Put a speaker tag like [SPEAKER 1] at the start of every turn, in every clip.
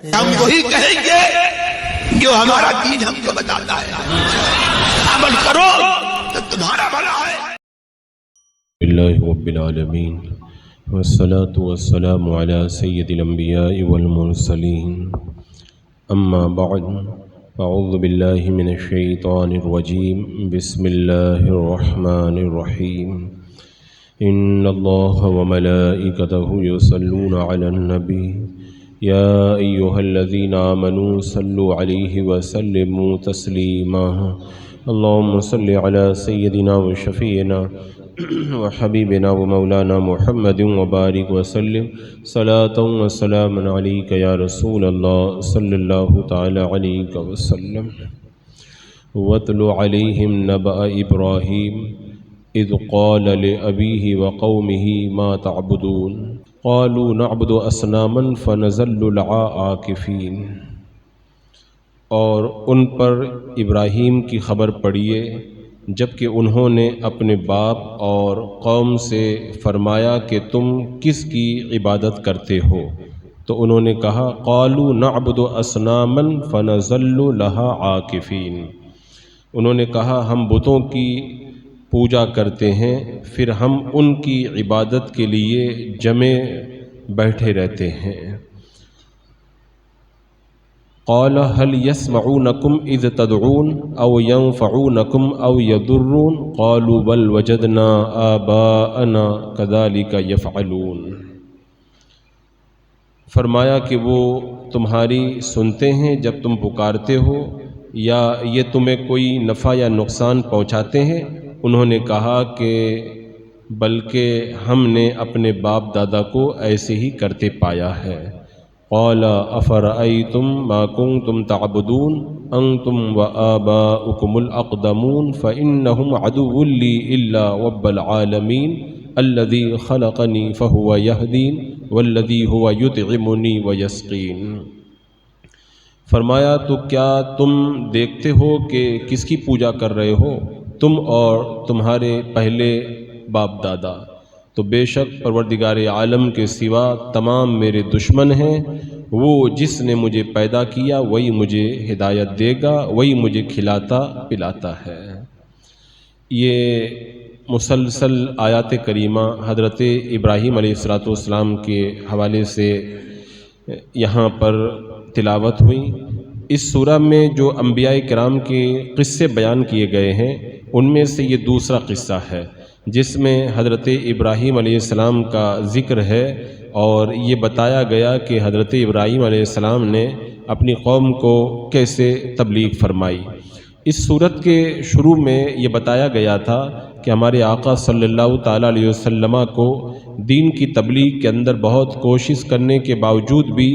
[SPEAKER 1] ہم وہی کہیں گے جو ہمارا دین ہم کو بتاتا ہے، عمل کرو تو تمہارا بھلا ہے۔
[SPEAKER 2] اللہ رب العالمین والصلاة والسلام على سید الانبیاء والمرسلین، اما بعد، اعوذ باللہ من الشیطان الرجیم، بسم اللہ الرحمن الرحیم، ان اللہ وملائکتہ یصلون علی النبی یا ایہا الذین آمنوا صلوا علیہ وسلموا تسلیما، اللہم صل علی سیدنا وشفیعنا وحبیبنا ومولانا محمد وبارک وسلم صلاۃ وسلام علیک یا رسول اللہ صلی اللہ تعالی علیہ وسلم۔ واتل علیہم نبأ ابراہیم اذ قال لأبیہ وقومہ ما تعبدون قالوا نعبد اصناما فنظل لها عاکفین۔ اور ان پر ابراہیم کی خبر پڑھیے جبکہ انہوں نے اپنے باپ اور قوم سے فرمایا کہ تم کس کی عبادت کرتے ہو؟ تو انہوں نے کہا قالوا نعبد اصناما فنظل لها عاکفین، انہوں نے کہا ہم بتوں کی پوجا کرتے ہیں پھر ہم ان کی عبادت کے لیے جمے بیٹھے رہتے ہیں۔ قال هل يسمعونكم اذ تدعون او ينفعونكم او يضرون قالوا بل وجدنا آباءنا كذلك يفعلون۔ فرمایا کہ وہ تمہاری سنتے ہیں جب تم پکارتے ہو، یا یہ تمہیں کوئی نفع یا نقصان پہنچاتے ہیں؟ انہوں نے کہا کہ بلکہ ہم نے اپنے باپ دادا کو ایسے ہی کرتے پایا ہے۔ قال افرأیتم ما کنتم تعبدون انتم وآباؤکم الاقدمون فإنہم عدو لی الا رب العالمین الذی خلقنی فہو یہدین والذی هو یطعمنی ویسقین۔ فرمایا تو کیا تم دیکھتے ہو کہ کس کی پوجا کر رہے ہو، تم اور تمہارے پہلے باپ دادا؟ تو بے شک پروردگار عالم کے سوا تمام میرے دشمن ہیں، وہ جس نے مجھے پیدا کیا وہی مجھے ہدایت دے گا، وہی مجھے کھلاتا پلاتا ہے۔ یہ مسلسل آیات کریمہ حضرت ابراہیم علیہ السلام کے حوالے سے یہاں پر تلاوت ہوئی۔ اس سورہ میں جو انبیاء کرام کے قصے بیان کیے گئے ہیں ان میں سے یہ دوسرا قصہ ہے جس میں حضرت ابراہیم علیہ السلام کا ذکر ہے، اور یہ بتایا گیا کہ حضرت ابراہیم علیہ السلام نے اپنی قوم کو کیسے تبلیغ فرمائی۔ اس صورت کے شروع میں یہ بتایا گیا تھا کہ ہمارے آقا صلی اللہ تعالیٰ علیہ وسلم کو دین کی تبلیغ کے اندر بہت کوشش کرنے کے باوجود بھی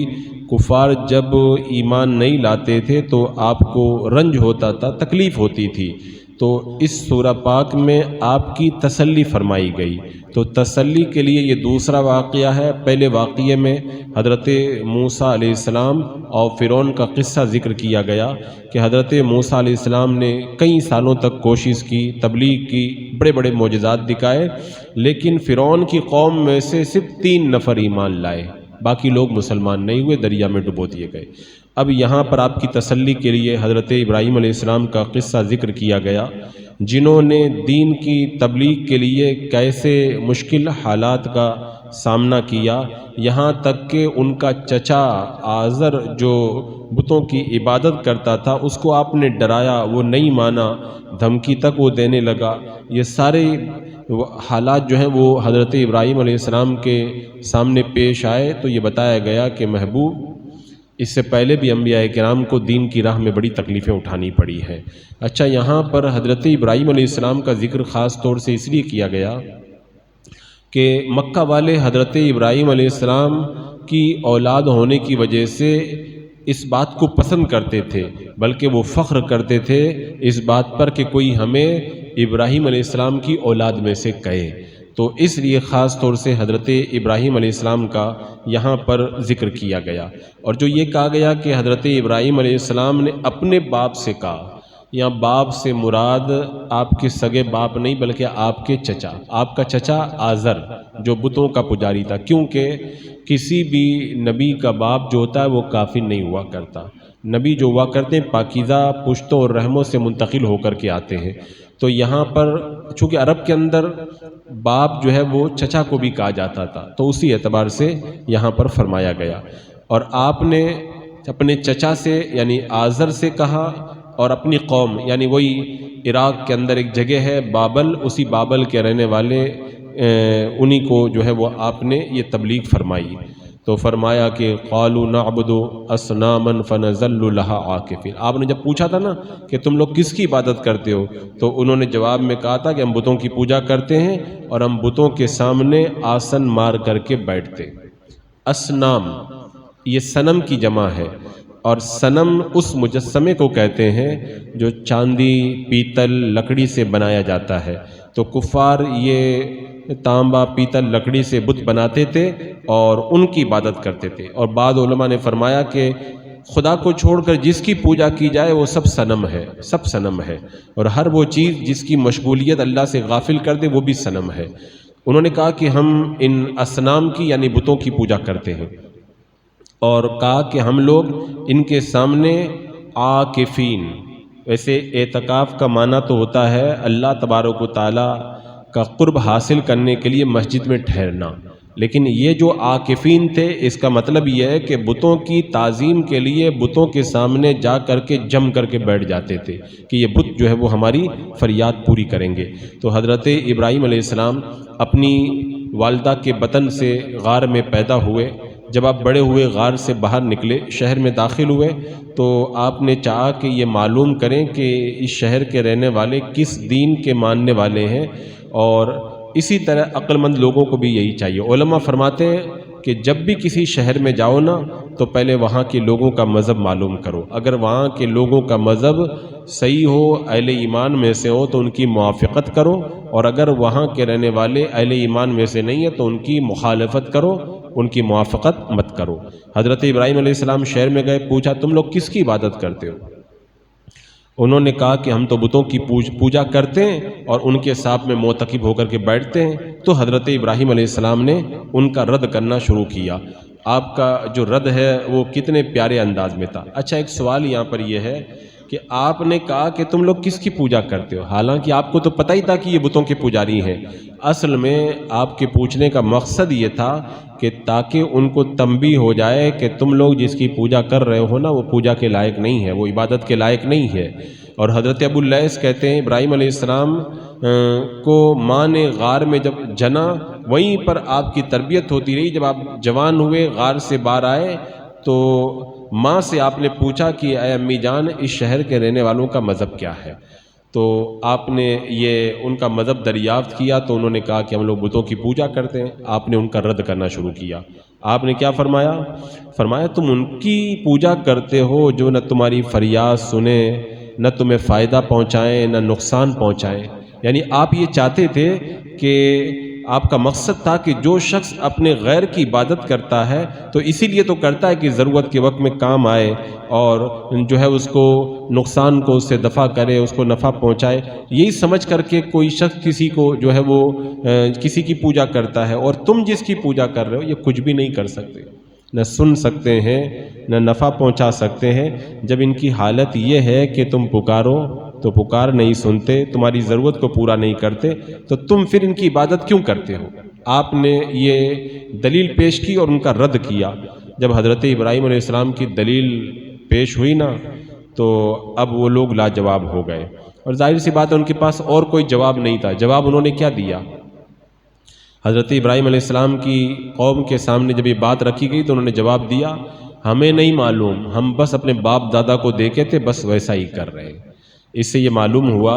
[SPEAKER 2] کفار جب ایمان نہیں لاتے تھے تو آپ کو رنج ہوتا تھا، تکلیف ہوتی تھی، تو اس سورہ پاک میں آپ کی تسلی فرمائی گئی۔ تو تسلی کے لیے یہ دوسرا واقعہ ہے۔ پہلے واقعے میں حضرت موسیٰ علیہ السلام اور فرعون کا قصہ ذکر کیا گیا کہ حضرت موسیٰ علیہ السلام نے کئی سالوں تک کوشش کی، تبلیغ کی، بڑے بڑے معجزات دکھائے، لیکن فرعون کی قوم میں سے صرف 3 نفر ایمان لائے، باقی لوگ مسلمان نہیں ہوئے، دریا میں ڈبو دیے گئے۔ اب یہاں پر آپ کی تسلی کے لیے حضرت ابراہیم علیہ السلام کا قصہ ذکر کیا گیا، جنہوں نے دین کی تبلیغ کے لیے کیسے مشکل حالات کا سامنا کیا، یہاں تک کہ ان کا چچا آزر جو بتوں کی عبادت کرتا تھا اس کو آپ نے ڈرایا، وہ نہیں مانا، دھمکی تک وہ دینے لگا۔ یہ سارے حالات جو ہیں وہ حضرت ابراہیم علیہ السلام کے سامنے پیش آئے، تو یہ بتایا گیا کہ محبوب اس سے پہلے بھی انبیاء کرام کو دین کی راہ میں بڑی تکلیفیں اٹھانی پڑی ہے۔ اچھا، یہاں پر حضرت ابراہیم علیہ السلام کا ذکر خاص طور سے اس لیے کیا گیا کہ مکہ والے حضرت ابراہیم علیہ السلام کی اولاد ہونے کی وجہ سے اس بات کو پسند کرتے تھے، بلکہ وہ فخر کرتے تھے اس بات پر کہ کوئی ہمیں ابراہیم علیہ السلام کی اولاد میں سے کہے۔ تو اس لیے خاص طور سے حضرت ابراہیم علیہ السلام کا یہاں پر ذکر کیا گیا، اور جو یہ کہا گیا کہ حضرت ابراہیم علیہ السلام نے اپنے باپ سے کہا یہاں باپ سے مراد آپ کے سگے باپ نہیں بلکہ آپ کے چچا، آپ کا چچا آزر جو بتوں کا پجاری تھا، کیونکہ کسی بھی نبی کا باپ جو ہوتا ہے وہ کافر نہیں ہوا کرتا، نبی جو ہوا کرتے ہیں پاکیزہ پشتوں اور رحموں سے منتقل ہو کر کے آتے ہیں۔ تو یہاں پر چونکہ عرب کے اندر باپ جو ہے وہ چچا کو بھی کہا جاتا تھا، تو اسی اعتبار سے یہاں پر فرمایا گیا، اور آپ نے اپنے چچا سے یعنی آزر سے کہا، اور اپنی قوم یعنی وہی عراق کے اندر ایک جگہ ہے بابل، اسی بابل کے رہنے والے انہی کو جو ہے وہ آپ نے یہ تبلیغ فرمائی۔ تو فرمایا کہ قالوا نعبد اصناما فنظل لها عاکفین، آپ نے جب پوچھا تھا نا کہ تم لوگ کس کی عبادت کرتے ہو، تو انہوں نے جواب میں کہا تھا کہ ہم بتوں کی پوجا کرتے ہیں اور ہم بتوں کے سامنے آسن مار کر کے بیٹھتے۔ اصنام یہ صنم کی جمع ہے، اور صنم اس مجسمے کو کہتے ہیں جو چاندی، پیتل، لکڑی سے بنایا جاتا ہے۔ تو کفار یہ تانبا، پیتل، لکڑی سے بت بناتے تھے اور ان کی عبادت کرتے تھے، اور بعض علماء نے فرمایا کہ خدا کو چھوڑ کر جس کی پوجا کی جائے وہ سب صنم ہے، سب صنم ہے، اور ہر وہ چیز جس کی مشغولیت اللہ سے غافل کر دے وہ بھی صنم ہے۔ انہوں نے کہا کہ ہم ان اصنام کی یعنی بتوں کی پوجا کرتے ہیں، اور کہا کہ ہم لوگ ان کے سامنے عاکفین، ویسے اعتکاف کا معنی تو ہوتا ہے اللہ تبارک و تعالیٰ کا قرب حاصل کرنے کے لیے مسجد میں ٹھہرنا، لیکن یہ جو عاکفین تھے اس کا مطلب یہ ہے کہ بتوں کی تعظیم کے لیے بتوں کے سامنے جا کر کے جم کر کے بیٹھ جاتے تھے کہ یہ بت جو ہے وہ ہماری فریاد پوری کریں گے۔ تو حضرت ابراہیم علیہ السلام اپنی والدہ کے بطن سے غار میں پیدا ہوئے، جب آپ بڑے ہوئے غار سے باہر نکلے، شہر میں داخل ہوئے، تو آپ نے چاہا کہ یہ معلوم کریں کہ اس شہر کے رہنے والے کس دین کے ماننے والے ہیں، اور اسی طرح عقل مند لوگوں کو بھی یہی چاہیے۔ علماء فرماتے ہیں کہ جب بھی کسی شہر میں جاؤ نا تو پہلے وہاں کے لوگوں کا مذہب معلوم کرو، اگر وہاں کے لوگوں کا مذہب صحیح ہو، اہل ایمان میں سے ہو تو ان کی موافقت کرو، اور اگر وہاں کے رہنے والے اہل ایمان میں سے نہیں ہے تو ان کی مخالفت کرو، ان کی موافقت مت کرو۔ حضرت ابراہیم علیہ السلام شہر میں گئے، پوچھا تم لوگ کس کی عبادت کرتے ہو؟ انہوں نے کہا کہ ہم تو بتوں کی پوجا کرتے ہیں اور ان کے ساتھ میں معتکف ہو کر کے بیٹھتے ہیں۔ تو حضرت ابراہیم علیہ السلام نے ان کا رد کرنا شروع کیا۔ آپ کا جو رد ہے وہ کتنے پیارے انداز میں تھا۔ اچھا، ایک سوال یہاں پر یہ ہے کہ آپ نے کہا کہ تم لوگ کس کی پوجا کرتے ہو، حالانکہ آپ کو تو پتہ ہی تھا کہ یہ بتوں کے پجاری ہیں۔ اصل میں آپ کے پوچھنے کا مقصد یہ تھا کہ تاکہ ان کو تنبیہ ہو جائے کہ تم لوگ جس کی پوجا کر رہے ہو نا وہ پوجا کے لائق نہیں ہے، وہ عبادت کے لائق نہیں ہے۔ اور حضرت ابو اللیث کہتے ہیں ابراہیم علیہ السلام کو ماں نے غار میں جب جنا وہیں پر آپ کی تربیت ہوتی رہی، جب آپ جوان ہوئے غار سے باہر آئے تو ماں سے آپ نے پوچھا کہ اے امی جان اس شہر کے رہنے والوں کا مذہب کیا ہے، تو آپ نے یہ ان کا مذہب دریافت کیا تو انہوں نے کہا کہ ہم لوگ بتوں کی پوجا کرتے ہیں۔ آپ نے ان کا رد کرنا شروع کیا۔ آپ نے کیا فرمایا؟ فرمایا تم ان کی پوجا کرتے ہو جو نہ تمہاری فریاد سنیں، نہ تمہیں فائدہ پہنچائیں، نہ نقصان پہنچائیں۔ یعنی آپ یہ چاہتے تھے کہ آپ کا مقصد تھا کہ جو شخص اپنے غیر کی عبادت کرتا ہے تو اسی لیے تو کرتا ہے کہ ضرورت کے وقت میں کام آئے، اور جو ہے اس کو نقصان کو اس سے دفع کرے، اس کو نفع پہنچائے، یہی سمجھ کر کے کوئی شخص کسی کو جو ہے وہ کسی کی پوجا کرتا ہے، اور تم جس کی پوجا کر رہے ہو یہ کچھ بھی نہیں کر سکتے، نہ سن سکتے ہیں نہ نفع پہنچا سکتے ہیں۔ جب ان کی حالت یہ ہے کہ تم پکارو تو پکار نہیں سنتے، تمہاری ضرورت کو پورا نہیں کرتے، تو تم پھر ان کی عبادت کیوں کرتے ہو؟ آپ نے یہ دلیل پیش کی اور ان کا رد کیا۔ جب حضرت ابراہیم علیہ السلام کی دلیل پیش ہوئی نا تو اب وہ لوگ لاجواب ہو گئے، اور ظاہر سی بات ہے ان کے پاس اور کوئی جواب نہیں تھا۔ جواب انہوں نے کیا دیا؟ حضرت ابراہیم علیہ السلام کی قوم کے سامنے جب یہ بات رکھی گئی تو انہوں نے جواب دیا ہمیں نہیں معلوم، ہم بس اپنے باپ دادا کو دیکھے تھے، بس ویسا ہی کر رہے ہیں۔ اس سے یہ معلوم ہوا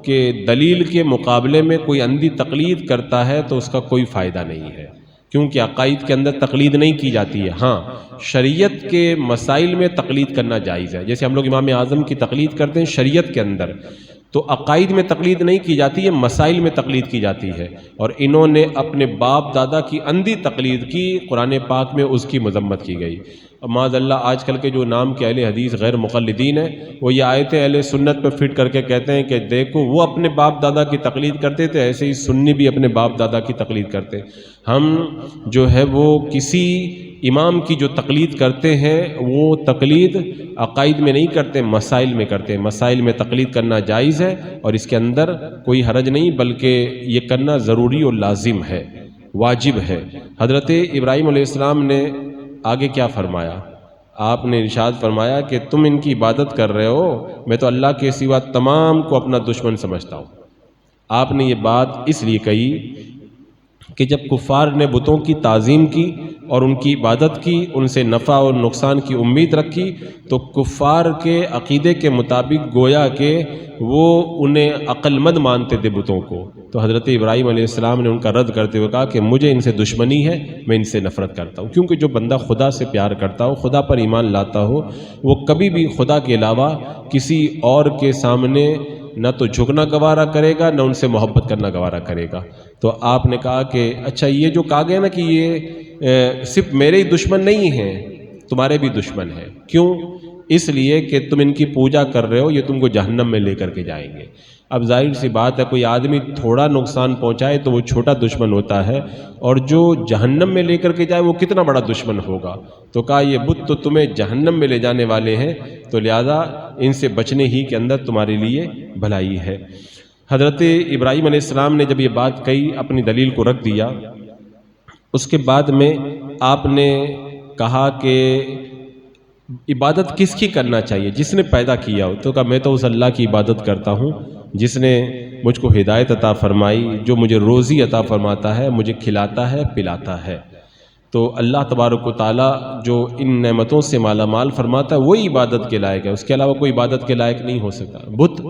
[SPEAKER 2] کہ دلیل کے مقابلے میں کوئی اندھی تقلید کرتا ہے تو اس کا کوئی فائدہ نہیں ہے، کیونکہ عقائد کے اندر تقلید نہیں کی جاتی ہے۔ ہاں، شریعت کے مسائل میں تقلید کرنا جائز ہے، جیسے ہم لوگ امام اعظم کی تقلید کرتے ہیں شریعت کے اندر، تو عقائد میں تقلید نہیں کی جاتی ہے، مسائل میں تقلید کی جاتی ہے۔ اور انہوں نے اپنے باپ دادا کی اندھی تقلید کی، قرآن پاک میں اس کی مذمت کی گئی۔ معاذ اللہ آج کل کے جو نام کے اہل حدیث غیر مقلدین ہیں وہ یہ آیتیں اہل سنت پہ فٹ کر کے کہتے ہیں کہ دیکھو وہ اپنے باپ دادا کی تقلید کرتے تھے، ایسے ہی سنی بھی اپنے باپ دادا کی تقلید کرتے. ہم جو ہے وہ کسی امام کی جو تقلید کرتے ہیں وہ تقلید عقائد میں نہیں کرتے، مسائل میں کرتے ہیں. مسائل میں تقلید کرنا جائز ہے اور اس کے اندر کوئی حرج نہیں، بلکہ یہ کرنا ضروری اور لازم ہے، واجب ہے. حضرت ابراہیم علیہ السلام نے آگے کیا فرمایا؟ آپ نے ارشاد فرمایا کہ تم ان کی عبادت کر رہے ہو، میں تو اللہ کے سوا تمام کو اپنا دشمن سمجھتا ہوں. آپ نے یہ بات اس لیے کہی کہ جب کفار نے بتوں کی تعظیم کی اور ان کی عبادت کی، ان سے نفع اور نقصان کی امید رکھی، تو کفار کے عقیدے کے مطابق گویا کہ وہ انہیں عقل مند مانتے تھے بتوں کو. تو حضرت ابراہیم علیہ السلام نے ان کا رد کرتے ہوئے کہا کہ مجھے ان سے دشمنی ہے، میں ان سے نفرت کرتا ہوں. کیونکہ جو بندہ خدا سے پیار کرتا ہو، خدا پر ایمان لاتا ہو، وہ کبھی بھی خدا کے علاوہ کسی اور کے سامنے نہ تو جھکنا گوارا کرے گا، نہ ان سے محبت کرنا گوارا کرے گا. تو آپ نے کہا کہ اچھا یہ جو کہا گیا نا کہ یہ صرف میرے ہی دشمن نہیں ہیں، تمہارے بھی دشمن ہیں. کیوں؟ اس لیے کہ تم ان کی پوجا کر رہے ہو، یہ تم کو جہنم میں لے کر کے جائیں گے. اب ظاہر سی بات ہے کوئی آدمی تھوڑا نقصان پہنچائے تو وہ چھوٹا دشمن ہوتا ہے، اور جو جہنم میں لے کر کے جائے وہ کتنا بڑا دشمن ہوگا. تو کہا یہ بت تو تمہیں جہنم میں لے جانے والے ہیں، تو لہذا ان سے بچنے ہی کے اندر تمہارے لیے بھلائی ہے. حضرت ابراہیم علیہ السلام نے جب یہ بات کہی، اپنی دلیل کو رکھ دیا. اس کے بعد میں آپ نے کہا کہ عبادت کس کی کرنا چاہیے؟ جس نے پیدا کیا ہو. تو کہا میں تو اس اللہ کی عبادت کرتا ہوں جس نے مجھ کو ہدایت عطا فرمائی، جو مجھے روزی عطا فرماتا ہے، مجھے کھلاتا ہے، پلاتا ہے. تو اللہ تبارک و تعالیٰ جو ان نعمتوں سے مالا مال فرماتا ہے وہی عبادت کے لائق ہے، اس کے علاوہ کوئی عبادت کے لائق نہیں ہو سکتا. بت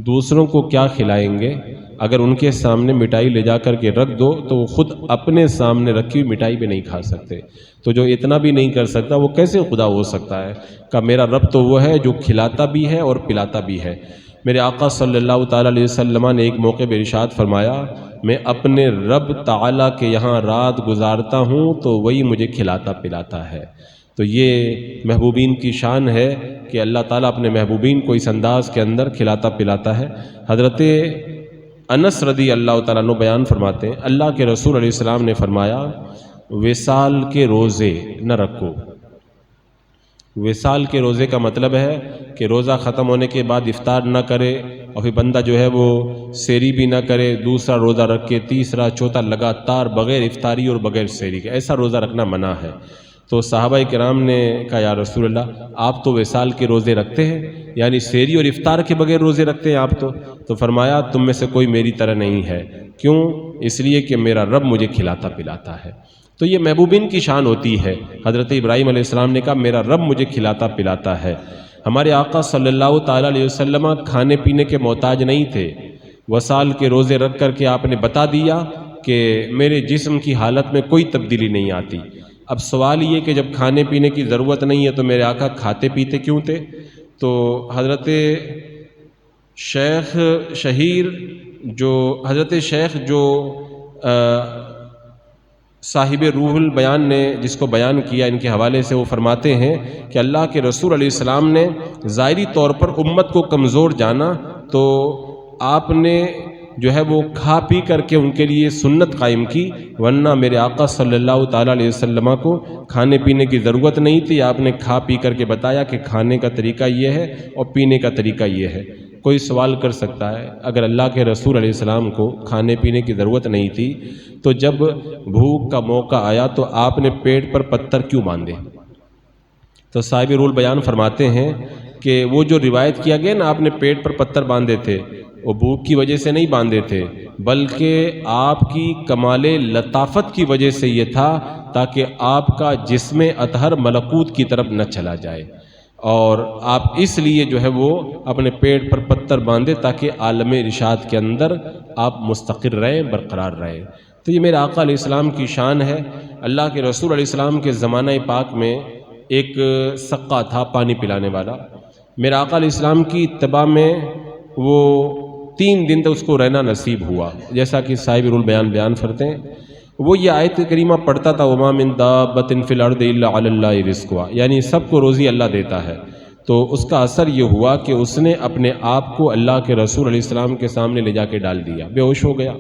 [SPEAKER 2] دوسروں کو کیا کھلائیں گے؟ اگر ان کے سامنے مٹھائی لے جا کر کے رکھ دو تو وہ خود اپنے سامنے رکھی ہوئی مٹھائی بھی نہیں کھا سکتے. تو جو اتنا بھی نہیں کر سکتا وہ کیسے خدا ہو سکتا ہے؟ کہ میرا رب تو وہ ہے جو کھلاتا بھی ہے اور پلاتا بھی ہے. میرے آقا صلی اللہ تعالیٰ علیہ وسلم نے ایک موقع پہ ارشاد فرمایا، میں اپنے رب تعالیٰ کے یہاں رات گزارتا ہوں تو وہی مجھے کھلاتا پلاتا ہے. تو یہ محبوبین کی شان ہے کہ اللہ تعالیٰ اپنے محبوبین کو اس انداز کے اندر کھلاتا پلاتا ہے. حضرت انس رضی اللہ تعالیٰ عنہ بیان فرماتے ہیں اللہ کے رسول علیہ السلام نے فرمایا وصال کے روزے نہ رکھو. وصال کے روزے کا مطلب ہے کہ روزہ ختم ہونے کے بعد افطار نہ کرے اور پھر بندہ جو ہے وہ سحری بھی نہ کرے، دوسرا روزہ رکھ کے تیسرا چوتھا لگاتار بغیر افطاری اور بغیر سحری کے، ایسا روزہ رکھنا منع ہے. تو صحابہ کرام نے کہا یا رسول اللہ آپ تو وصال کے روزے رکھتے ہیں، یعنی سحری اور افطار کے بغیر روزے رکھتے ہیں آپ تو فرمایا تم میں سے کوئی میری طرح نہیں ہے. کیوں؟ اس لیے کہ میرا رب مجھے کھلاتا پلاتا ہے. تو یہ محبوبین کی شان ہوتی ہے. حضرت ابراہیم علیہ السلام نے کہا میرا رب مجھے کھلاتا پلاتا ہے. ہمارے آقا صلی اللہ تعالیٰ علیہ وسلم کھانے پینے کے محتاج نہیں تھے. وصال کے روزے رکھ کر کے آپ نے بتا دیا کہ میرے جسم کی حالت میں کوئی تبدیلی نہیں آتی. اب سوال یہ کہ جب کھانے پینے کی ضرورت نہیں ہے تو میرے آقا کھاتے پیتے کیوں تھے؟ تو حضرت شیخ جو صاحب روح البیان نے جس کو بیان کیا ان کے حوالے سے، وہ فرماتے ہیں کہ اللہ کے رسول علیہ السلام نے ظاہری طور پر امت کو کمزور جانا تو آپ نے جو ہے وہ کھا پی کر کے ان کے لیے سنت قائم کی، ورنہ میرے آقا صلی اللہ تعالیٰ علیہ وسلم کو کھانے پینے کی ضرورت نہیں تھی. آپ نے کھا پی کر کے بتایا کہ کھانے کا طریقہ یہ ہے اور پینے کا طریقہ یہ ہے. کوئی سوال کر سکتا ہے اگر اللہ کے رسول علیہ السلام کو کھانے پینے کی ضرورت نہیں تھی تو جب بھوک کا موقع آیا تو آپ نے پیٹ پر پتھر کیوں باندھے؟ تو صاحب رول بیان فرماتے ہیں کہ وہ جو روایت کیا گیا نا آپ نے پیٹ پر پتھر باندھے تھے، وہ بھوک کی وجہ سے نہیں باندھے تھے بلکہ آپ کی کمال لطافت کی وجہ سے یہ تھا تاکہ آپ کا جسم اطہر ملکوت کی طرف نہ چلا جائے، اور آپ اس لیے جو ہے وہ اپنے پیٹ پر پتھر باندھے تاکہ عالم ارشاد کے اندر آپ مستقر رہیں، برقرار رہیں. تو یہ میرے آقا علیہ السلام کی شان ہے. اللہ کے رسول علیہ السلام کے زمانہ پاک میں ایک سقا تھا پانی پلانے والا. میرے آقا علیہ السلام کی اتباع میں وہ 3 دن تک اس کو رہنا نصیب ہوا، جیسا کہ صاحب رول بیان فرتے ہیں. وہ یہ آیت کریمہ پڑھتا تھا وما من دابۃ فی الارض الا علی اللہ رزقها، یعنی سب کو روزی اللہ دیتا ہے۔ تو اس کا اثر یہ ہوا کہ اس نے اپنے آپ کو اللہ کے رسول علیہ السلام کے سامنے لے جا کے ڈال دیا، بے ہوش ہو گیا۔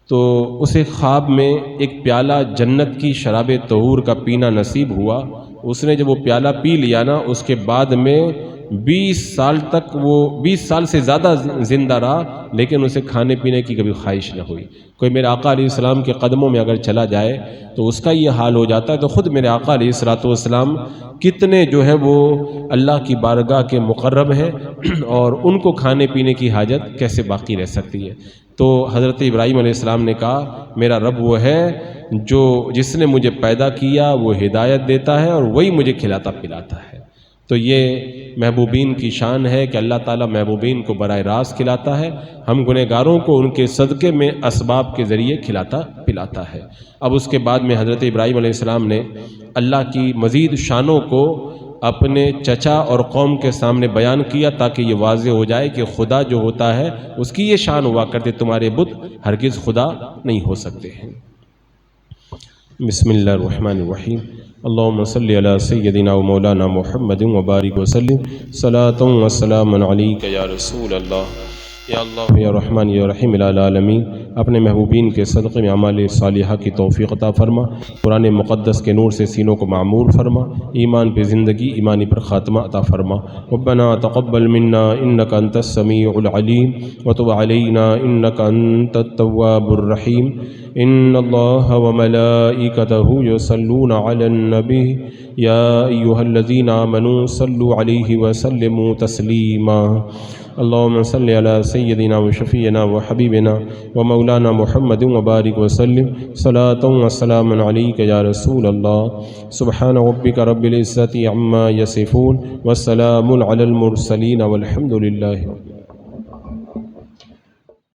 [SPEAKER 2] تو اسے خواب میں ایک پیالہ جنت کی شراب طہور کا پینا نصیب ہوا۔ اس نے جب وہ پیالہ پی لیا نا، اس کے بعد میں 20 سال تک، وہ 20 سال سے زیادہ زندہ رہا، لیکن اسے کھانے پینے کی کبھی خواہش نہ ہوئی۔ کوئی میرے آقا علیہ السلام کے قدموں میں اگر چلا جائے تو اس کا یہ حال ہو جاتا ہے۔ تو خود میرے آقا علیہ السلام کتنے جو ہے وہ اللہ کی بارگاہ کے مقرب ہیں، اور ان کو کھانے پینے کی حاجت کیسے باقی رہ سکتی ہے؟ تو حضرت ابراہیم علیہ السلام نے کہا میرا رب وہ ہے جس نے مجھے پیدا کیا، وہ ہدایت دیتا ہے اور وہی مجھے کھلاتا پلاتا ہے۔ تو یہ محبوبین کی شان ہے کہ اللہ تعالیٰ محبوبین کو براہ راست کھلاتا ہے، ہم گنہگاروں کو ان کے صدقے میں اسباب کے ذریعے کھلاتا پلاتا ہے۔ اب اس کے بعد میں حضرت ابراہیم علیہ السلام نے اللہ کی مزید شانوں کو اپنے چچا اور قوم کے سامنے بیان کیا، تاکہ یہ واضح ہو جائے کہ خدا جو ہوتا ہے اس کی یہ شان ہوا کرتے، تمہارے بت ہرگز خدا نہیں ہو سکتے ہیں۔ بسم اللہ الرحمن الرحیم، اللہم صلی علی سیدنا و مولانا محمد وبارک وسلم، صلاۃ و سلام علیک یا رسول اللہ، یا اللہ یا رحمان یا رحیم العالمین۔ اپنے محبوبین کے صدقے میں اعمال صالحہ کی توفیق عطا فرما، قرآن مقدس کے نور سے سینوں کو معمور فرما، ایمان پہ زندگی، ایمانی پر خاتمہ عطا فرما۔ ربنا تقبل منا انک انت السمیع العلیم وتب علینا انک انت التواب الرحیم۔ ان اللہ وملائکتہ یصلون علی النبی یا ایہا الذین آمنوا صلوا علیہ وسلموا تسلیما۔ اللہم صلی علی سیدنا و شفیعنا و حبیبنا و مولانا محمد وبارک وسلم، صلاۃ و سلام علیک یا رسول اللہ۔ سبحان ربک رب العزۃ عما یصفون، والسلام علی المرسلین، والحمد للہ۔